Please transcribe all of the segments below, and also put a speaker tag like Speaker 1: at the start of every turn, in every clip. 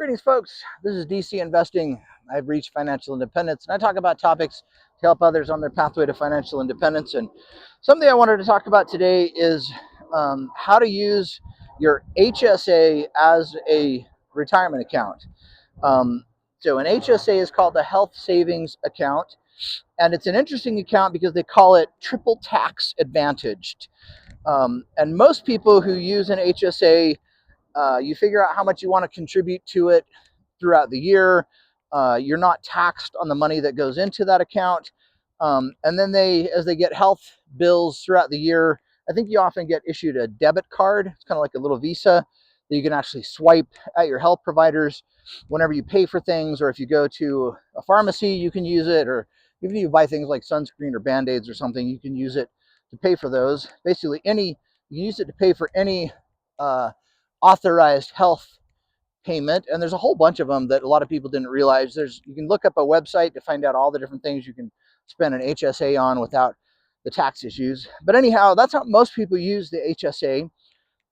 Speaker 1: Greetings, folks. This is DC Investing. I've reached financial independence, and I talk about topics to help others on their pathway to financial independence. And something I wanted to talk about today is how to use your HSA as a retirement account. Um, so an HSA is called a health savings account, and it's an interesting account because they call it triple tax advantaged. And most people who use an HSA, you figure out how much you want to contribute to it throughout the year. You're not taxed on the money that goes into that account. And then as they get health bills throughout the year, I think you often get issued a debit card. It's kind of like a little Visa that you can actually swipe at your health providers whenever you pay for things, or if you go to a pharmacy, you can use it, or even if you buy things like sunscreen or Band-Aids or something, you can use it to pay for those. Basically, you can use it to pay for any uh, authorized health payment, and there's a whole bunch of them that a lot of people didn't realize. You can look up a website to find out all the different things you can spend an HSA on without the tax issues. But anyhow, that's how most people use the HSA.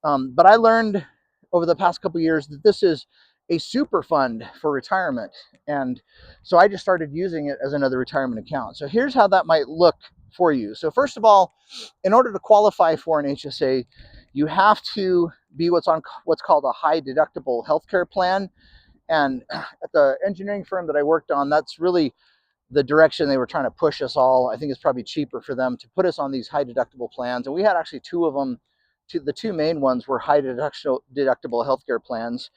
Speaker 1: But I learned over the past couple of years that this is a super fund for retirement, and so I just started using it as another retirement account. So here's how that might look for you. So first of all, in order to qualify for an HSA, you have to be what's called a high deductible healthcare plan. And at the engineering firm that I worked on, that's really the direction they were trying to push us all. I think it's probably cheaper for them to put us on these high deductible plans. And we had actually two of them. The two main ones were high deductive healthcare plans.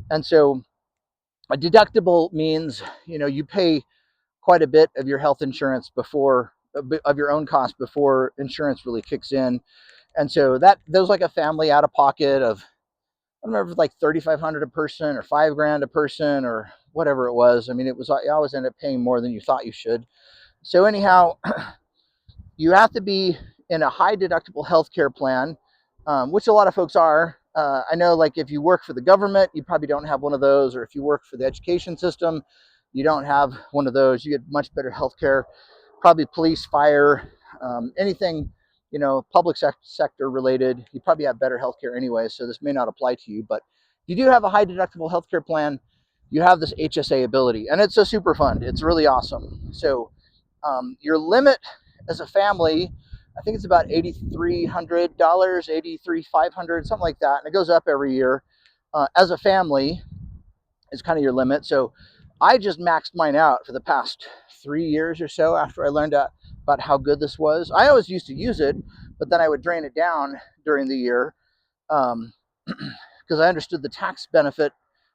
Speaker 1: And so a deductible means, you pay quite a bit of your health insurance of your own cost before insurance really kicks in. And so that was like a family out of pocket of, I don't remember if it was like 3,500 a person or $5,000 a person or whatever it was. I mean, you always end up paying more than you thought you should. So anyhow, you have to be in a high deductible healthcare plan, which a lot of folks are. I know, like, if you work for the government, you probably don't have one of those, or if you work for the education system, you don't have one of those. You get much better healthcare, probably police, fire, anything, public sector related. You probably have better healthcare anyway, so this may not apply to you. But if you do have a high deductible healthcare plan, you have this HSA ability, and it's a super fund. It's really awesome. So your limit as a family, I think it's about $8,300, $8,500, something like that, and it goes up every year. As a family is kind of your limit. So I just maxed mine out for the past 3 years or so after I learned about how good this was. I always used to use it, but then I would drain it down during the year because I understood the tax benefit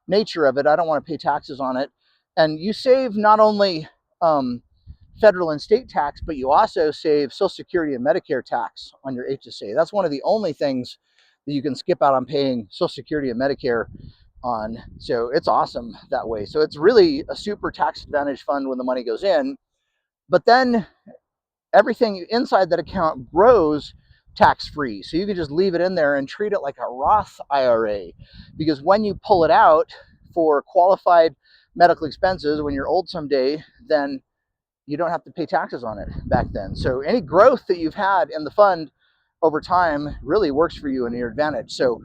Speaker 1: nature of it. I don't want to pay taxes on it. And you save not only federal and state tax, but you also save Social Security and Medicare tax on your HSA. That's one of the only things that you can skip out on paying Social Security and Medicare on. So it's awesome that way. So it's really a super tax advantage fund when the money goes in. But then everything inside that account grows tax free. So you can just leave it in there and treat it like a Roth IRA. Because when you pull it out for qualified medical expenses when you're old someday, then you don't have to pay taxes on it back then. So any growth that you've had in the fund over time really works for you and your advantage. So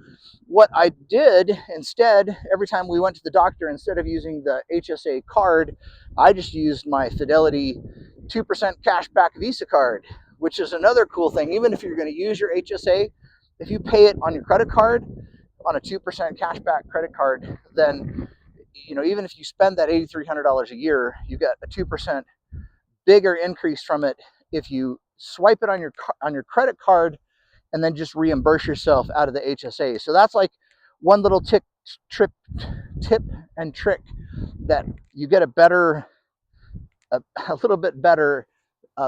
Speaker 1: what I did instead, every time we went to the doctor, instead of using the HSA card, I just used my Fidelity 2% cashback Visa card, which is another cool thing. Even if you're going to use your HSA, if you pay it on your credit card, on a 2% cashback credit card, then even if you spend that $8,300 a year, you get a 2% bigger increase from it if you swipe it on your credit card and then just reimburse yourself out of the HSA. So that's like one little tip and trick that you get a little bit better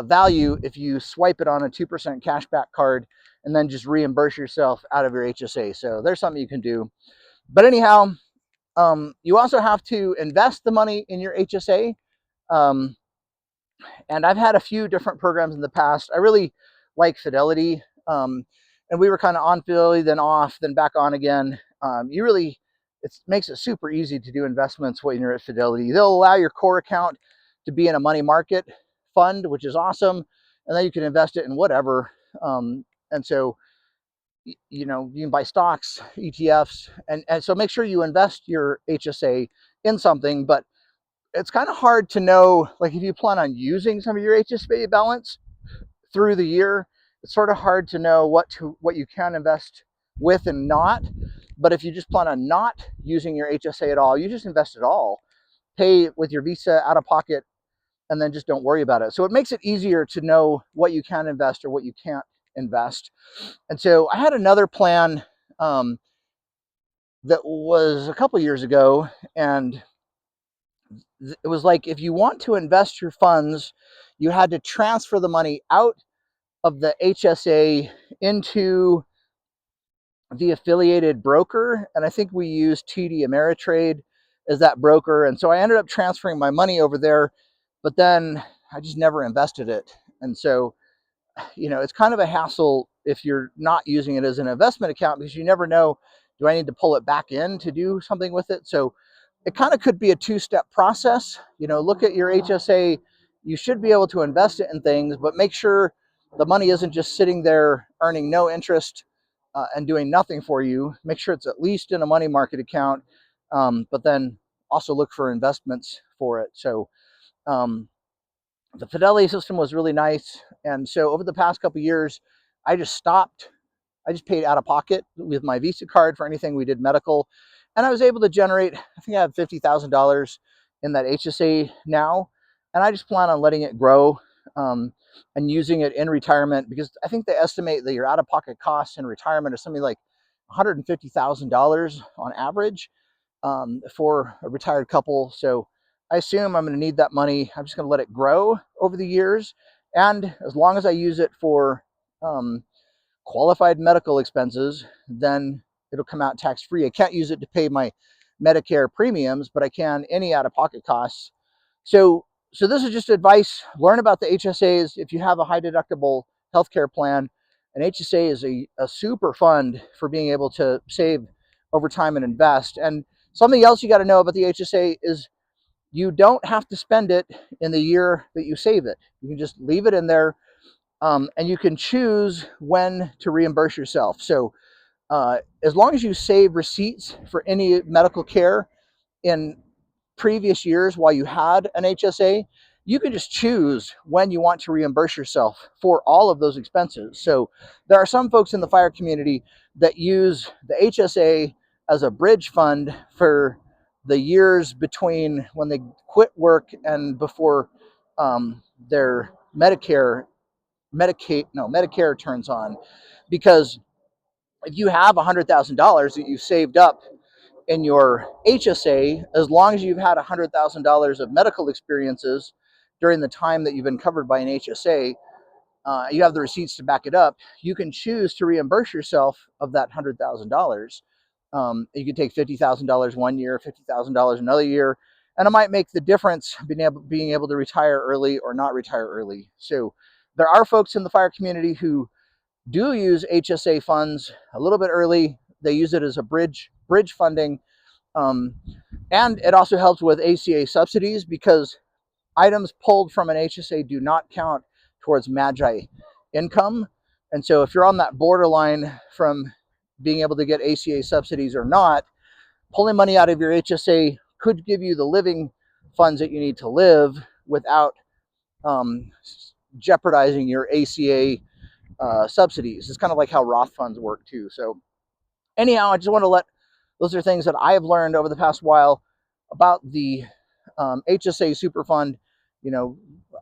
Speaker 1: value if you swipe it on a 2% cashback card and then just reimburse yourself out of your HSA. So there's something you can do. But anyhow, you also have to invest the money in your HSA. And I've had a few different programs in the past. I really like Fidelity. And we were kind of on Fidelity, then off, then back on again. It makes it super easy to do investments when you're at Fidelity. They'll allow your core account to be in a money market fund, which is awesome. And then you can invest it in whatever. And so you know, you can buy stocks, ETFs, and so make sure you invest your HSA in something. But it's kind of hard to know, like if you plan on using some of your HSA balance through the year, it's sort of hard to know what you can invest with and not. But if you just plan on not using your HSA at all, you just invest it all, pay with your Visa out of pocket, and then just don't worry about it. So it makes it easier to know what you can invest or what you can't invest. And so I had another plan um, that was a couple years ago, and it was like if you want to invest your funds, you had to transfer the money out of the HSA into the affiliated broker. And I think we used TD Ameritrade as that broker. And so I ended up transferring my money over there, but then I just never invested it. And so, you know, it's kind of a hassle if you're not using it as an investment account, because you never know, do I need to pull it back in to do something with it? So it kind of could be a two-step process. You know, look at your HSA. You should be able to invest it in things, but make sure the money isn't just sitting there earning no interest and doing nothing for you. Make sure it's at least in a money market account, but then also look for investments for it. So the Fidelity system was really nice. And so over the past couple of years, I just stopped. I just paid out of pocket with my Visa card for anything we did medical. And I was able to generate, I think I have $50,000 in that HSA now. And I just plan on letting it grow and using it in retirement, because I think they estimate that your out of pocket costs in retirement are something like $150,000 on average for a retired couple. So I assume I'm going to need that money. I'm just going to let it grow over the years. And as long as I use it for qualified medical expenses, then it'll come out tax free. I can't use it to pay my Medicare premiums, but I can any out of pocket costs. So this is just advice. Learn about the HSAs. If you have a high deductible healthcare plan, an HSA is a super fund for being able to save over time and invest. And something else you got to know about the HSA is you don't have to spend it in the year that you save it. You can just leave it in there, and you can choose when to reimburse yourself. So as long as you save receipts for any medical care in previous years while you had an HSA, you can just choose when you want to reimburse yourself for all of those expenses. So there are some folks in the fire community that use the HSA as a bridge fund for the years between when they quit work and before their Medicare turns on. Because if you have $100,000 that you saved up in your HSA, as long as you've had $100,000 of medical experiences during the time that you've been covered by an HSA, you have the receipts to back it up. You can choose to reimburse yourself of that $100,000. You can take $50,000 one year, $50,000 another year, and it might make the difference being able to retire early or not retire early. So there are folks in the fire community who do use HSA funds a little bit early. They use it as a bridge funding. And it also helps with ACA subsidies, because items pulled from an HSA do not count towards MAGI income. And so if you're on that borderline from being able to get ACA subsidies or not, pulling money out of your HSA could give you the living funds that you need to live without jeopardizing your ACA subsidies. It's kind of like how Roth funds work too. So anyhow, I just want to those are things that I have learned over the past while about the HSA super fund. You know,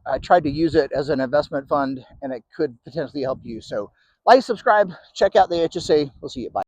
Speaker 1: I tried to use it as an investment fund, and it could potentially help you. So like, subscribe, check out the HSA. We'll see you. Bye.